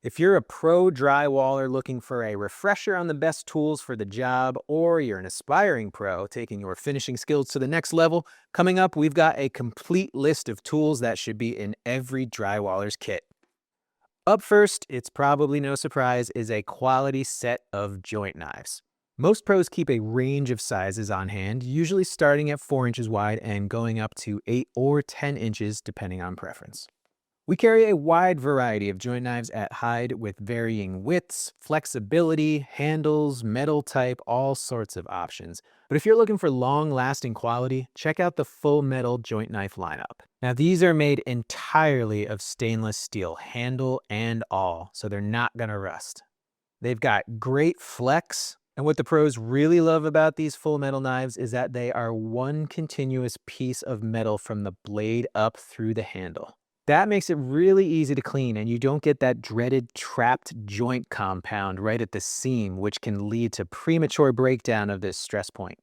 If you're a pro drywaller looking for a refresher on the best tools for the job, or you're an aspiring pro taking your finishing skills to the next level, coming up, we've got a complete list of tools that should be in every drywaller's kit. Up first, it's probably no surprise, is a quality set of joint knives. Most pros keep a range of sizes on hand, usually starting at 4 inches wide and going up to 8 or 10 inches depending on preference. We carry a wide variety of joint knives at Hyde with varying widths, flexibility, handles, metal type, all sorts of options. But if you're looking for long-lasting quality, check out the full metal joint knife lineup. Now these are made entirely of stainless steel, handle and all, so they're not gonna rust. They've got great flex, and what the pros really love about these full metal knives is that they are one continuous piece of metal from the blade up through the handle. That makes it really easy to clean, and you don't get that dreaded trapped joint compound right at the seam, which can lead to premature breakdown of this stress point.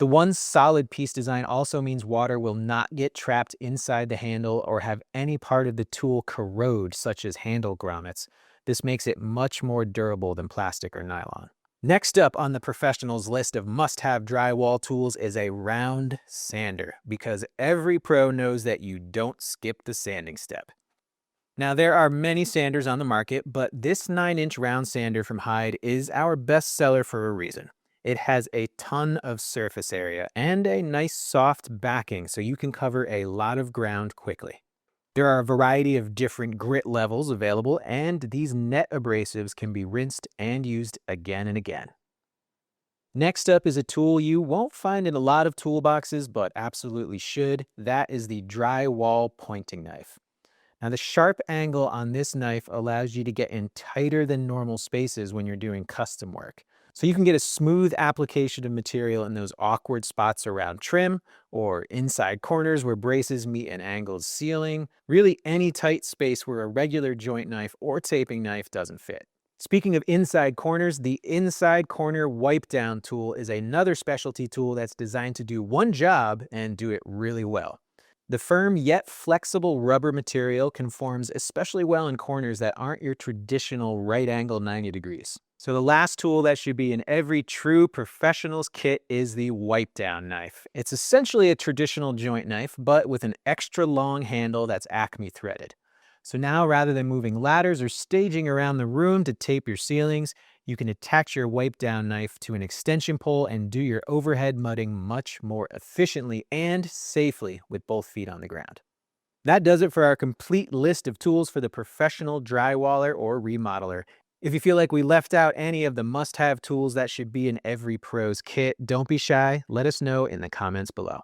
The one solid piece design also means water will not get trapped inside the handle or have any part of the tool corrode, such as handle grommets. This makes it much more durable than plastic or nylon. Next up on the professionals list of must-have drywall tools is a round sander, because every pro knows that you don't skip the sanding step. Now there are many sanders on the market, but this 9-inch round sander from Hyde is our best seller for a reason. It has a ton of surface area and a nice soft backing, so you can cover a lot of ground quickly. There are a variety of different grit levels available, and these net abrasives can be rinsed and used again and again. Next up is a tool you won't find in a lot of toolboxes, but absolutely should. That is the drywall pointing knife. Now the sharp angle on this knife allows you to get in tighter than normal spaces when you're doing custom work. So you can get a smooth application of material in those awkward spots around trim or inside corners where braces meet an angled ceiling, really any tight space where a regular joint knife or taping knife doesn't fit. Speaking of inside corners, the inside corner wipe down tool is another specialty tool that's designed to do one job and do it really well. The firm yet flexible rubber material conforms especially well in corners that aren't your traditional right angle 90 degrees. So the last tool that should be in every true professional's kit is the wipe down knife. It's essentially a traditional joint knife, but with an extra long handle that's Acme threaded. So now rather than moving ladders or staging around the room to tape your ceilings, you can attach your wipe down knife to an extension pole and do your overhead mudding much more efficiently and safely with both feet on the ground. That does it for our complete list of tools for the professional drywaller or remodeler. If you feel like we left out any of the must-have tools that should be in every pro's kit, don't be shy. Let us know in the comments below.